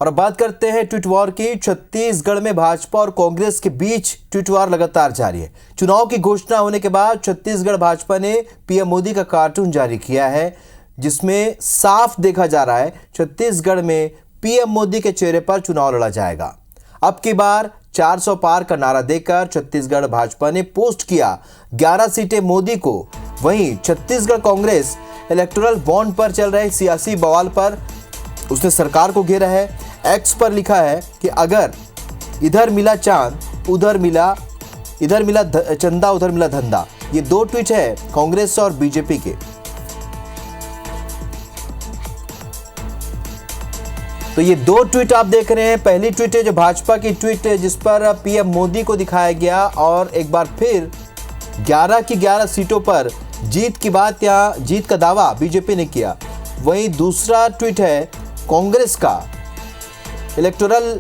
और बात करते हैं ट्वीट वॉर की। छत्तीसगढ़ में भाजपा और कांग्रेस के बीच ट्वीट वॉर लगातार जारी है। चुनाव की घोषणा होने के बाद छत्तीसगढ़ भाजपा ने पीएम मोदी का कार्टून जारी किया है, जिसमें साफ देखा जा रहा है छत्तीसगढ़ में पीएम मोदी के चेहरे पर चुनाव लड़ा जाएगा। अब की बार 400 पार का नारा देकर छत्तीसगढ़ भाजपा ने पोस्ट किया 11 सीटें मोदी को। वहीं छत्तीसगढ़ कांग्रेस इलेक्टोरल बॉन्ड पर चल रहे सियासी बवाल पर उसने सरकार को घेरा है। एक्स पर लिखा है कि अगर इधर मिला चांद उधर मिला चंदा उधर मिला धंधा। ये दो ट्वीट है कांग्रेस और बीजेपी के। तो ये दो ट्वीट आप देख रहे हैं। पहली ट्वीट है जो भाजपा की ट्वीट है, जिस पर पीएम मोदी को दिखाया गया और एक बार फिर 11 की 11 सीटों पर जीत की बात या जीत का दावा बीजेपी ने किया। वहीं दूसरा ट्वीट है कांग्रेस का, इलेक्टोरल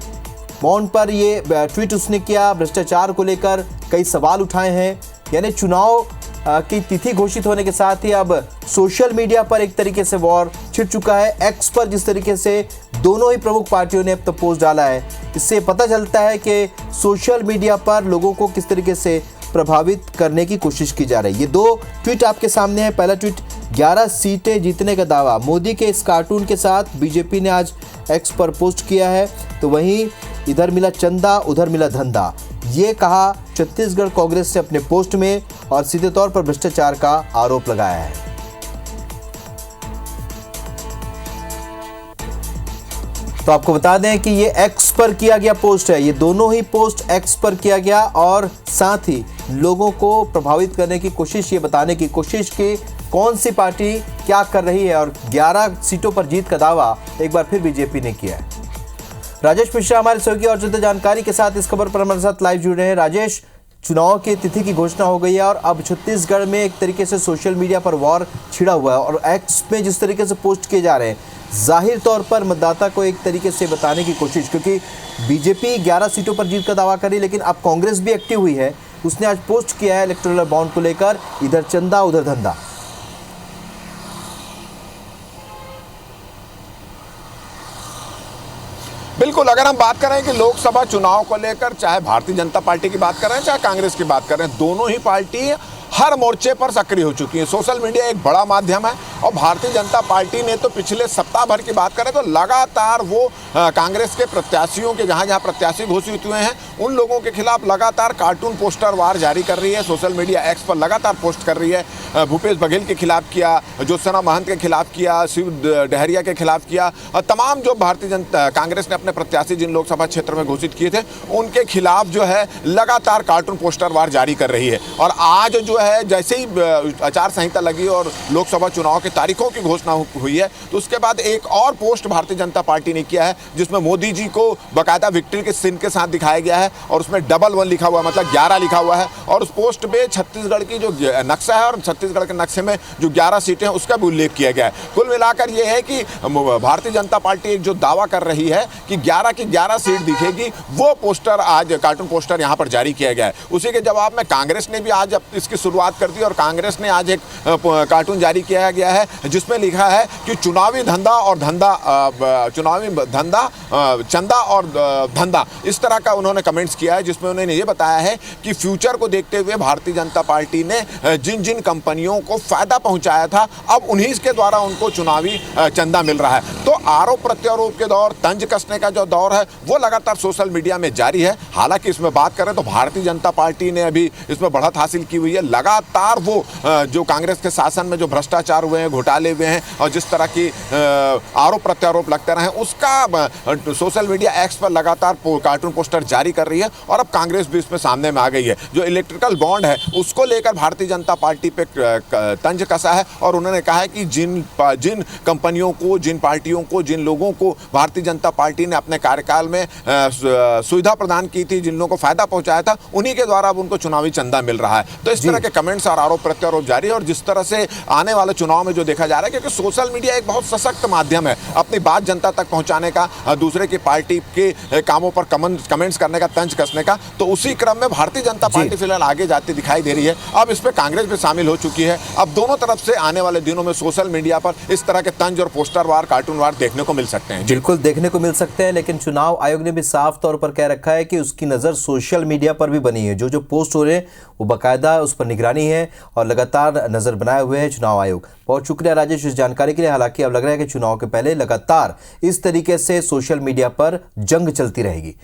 बॉन्ड पर ये ट्वीट उसने किया। भ्रष्टाचार को लेकर कई सवाल उठाए हैं, यानी चुनाव की तिथि घोषित होने के साथ ही अब सोशल मीडिया पर एक तरीके से वॉर छिड़ चुका है। एक्स पर जिस तरीके से दोनों ही प्रमुख पार्टियों ने अब तक पोस्ट डाला है, इससे पता चलता है कि सोशल मीडिया पर लोगों को किस तरीके से प्रभावित करने की कोशिश की जा रही है। ये दो ट्वीट आपके सामने है। पहला ट्वीट 11 सीटें जीतने का दावा मोदी के इस कार्टून के साथ बीजेपी ने आज एक्स पर पोस्ट किया है। तो वहीं इधर मिला चंदा उधर मिला धंधा, ये कहा छत्तीसगढ़ कांग्रेस ने अपने पोस्ट में और सीधे तौर पर भ्रष्टाचार का आरोप लगाया है। तो आपको बता दें कि ये एक्स पर किया गया पोस्ट है। ये दोनों ही पोस्ट एक्स पर किया गया और साथ ही लोगों को प्रभावित करने की कोशिश, ये बताने की कोशिश कि कौन सी पार्टी क्या कर रही है। और 11 सीटों पर जीत का दावा एक बार फिर बीजेपी ने किया है। राजेश मिश्रा हमारे सहयोगी और ज्यादा जानकारी के साथ इस खबर पर हमारे साथ लाइव जुड़ रहे हैं। राजेश, चुनाव की तिथि की घोषणा हो गई है और अब छत्तीसगढ़ में एक तरीके से सोशल मीडिया पर वॉर छिड़ा हुआ है और एक्स में जिस तरीके से पोस्ट किए जा रहे हैं, जाहिर तौर पर मतदाता को एक तरीके से बताने की कोशिश, क्योंकि बीजेपी 11 सीटों पर जीत का दावा करी, लेकिन अब कांग्रेस भी एक्टिव हुई है। उसने आज पोस्ट किया है इलेक्टोरल बॉन्ड को लेकर, इधर चंदा उधर धंधा। बिल्कुल, अगर हम बात करें कि लोकसभा चुनाव को लेकर चाहे भारतीय जनता पार्टी की बात कर रहे हैं चाहे कांग्रेस की बात कर रहे हैं, दोनों ही पार्टी हर मोर्चे पर सक्रिय हो चुकी है। सोशल मीडिया एक बड़ा माध्यम है और भारतीय जनता पार्टी ने तो पिछले सप्ताह भर की बात करें तो लगातार वो कांग्रेस के प्रत्याशियों के जहां प्रत्याशी घोषित हुए हैं उन लोगों के खिलाफ लगातार कार्टून पोस्टर वार जारी कर रही है। सोशल मीडिया एक्स पर लगातार पोस्ट कर रही है। भूपेश बघेल के खिलाफ किया, ज्योत्सना महंत के खिलाफ किया, शिव डहरिया के खिलाफ किया, तमाम जो भारतीय जनता कांग्रेस ने अपने प्रत्याशी जिन लोकसभा क्षेत्र में घोषित किए थे उनके खिलाफ जो है लगातार कार्टून पोस्टर वार जारी कर रही है। और आज जो है जैसे ही आचार संहिता लगी और लोकसभा चुनाव की तारीखों की घोषणा हुई है, तो उसके बाद एक और पोस्ट भारतीय जनता पार्टी ने किया है जिसमें मोदी जी को बाकायदा विक्ट्री के चिन्ह के साथ दिखाया गया है और उसमें 11 लिखा हुआ है, मतलब 11 लिखा हुआ है। और उस पोस्ट पे छत्तीसगढ़ की जो नक्शा है और छत्तीसगढ़ के नक्शे में जो 11 सीटें हैं उसका भी उल्लेख किया गया है। कुल मिलाकर ये है कि भारतीय जनता पार्टी एक जो दावा कर रही है कि 11 की 11 सीट दिखेगी, वो पोस्टर आज कार्टून पोस्टर यहाँ पर जारी किया गया है। उसी के जवाब में कांग्रेस ने भी आज इसकी शुरुआत कर दी और कांग्रेस ने आज एक कार्टून जारी किया गया है जिसमें लिखा है कि चुनावी धंधा चंदा और धंधा, इस तरह का उन्होंने कमेंट्स किया है, जिसमें उन्होंने ये बताया है कि फ्यूचर को देखते हुए भारतीय जनता पार्टी ने जिन जिन कंपनियों को फायदा पहुंचाया था अब उन्हीं के द्वारा उनको चुनावी चंदा मिल रहा है। तो आरोप प्रत्यारोप के दौर, तंज कसने का जो दौर है वो लगातार सोशल मीडिया में जारी है। हालांकि इसमें बात करें तो भारतीय जनता पार्टी ने अभी इसमें बढ़त हासिल की हुई है। लगातार वो जो कांग्रेस के शासन में जो भ्रष्टाचार हुए हैं, घोटाले हुए हैं और जिस तरह की आरोप प्रत्यारोप लगते रहे उसका सोशल मीडिया एक्स पर लगातार कार्टून पोस्टर जारी कर रही है। और अब कांग्रेस भी इसमें सामने में आ गई है। जो इलेक्ट्रिकल बॉन्ड है उसको लेकर भारतीय जनता पार्टी पे तंज कसा है और उन्होंने कहा है कि जिन कंपनियों को, जिन पार्टियों को, जिन लोगों को भारतीय जनता पार्टी ने अपने कार्यकाल में सुविधा प्रदान की थी, जिन लोगों को फायदा पहुंचाया था, उन्हीं के द्वारा अब उनको चुनावी चंदा मिल रहा है। तो इस तरह के कमेंट्स और आरोप प्रत्यारोप जारी है। और जिस तरह से आने वाले चुनाव में में जो देखा जा रहा है, क्योंकि सोशल मीडिया एक बहुत सशक्त माध्यम है अपनी बात जनता तक पहुंचाने का, दूसरे की पार्टी के कामों पर कमेंट्स करने का, तंज कसने का। तो उसी क्रम में भारतीय जनता पार्टी फिलहाल आगे जाती दिखाई दे रही है। अब इस पर कांग्रेस भी शामिल हो चुकी है। अब दोनों तरफ से आने वाले दिनों में सोशल मीडिया पर इस तरह के तंज और पोस्टर वार, कार्टून वार देखने को मिल सकते हैं। बिल्कुल देखने को मिल सकते हैं, लेकिन चुनाव आयोग ने भी साफ तौर पर कह रखा है कि उसकी नज़र सोशल मीडिया पर भी बनी है। जो पोस्ट हो रहे हैं वो बाकायदा उस पर निगरानी है और लगातार नजर बनाए हुए है चुनाव आयोग। बहुत शुक्रिया राजेश इस जानकारी के लिए। हालांकि अब लग रहा है कि चुनाव के पहले लगातार इस तरीके से सोशल मीडिया पर जंग चलती रहेगी।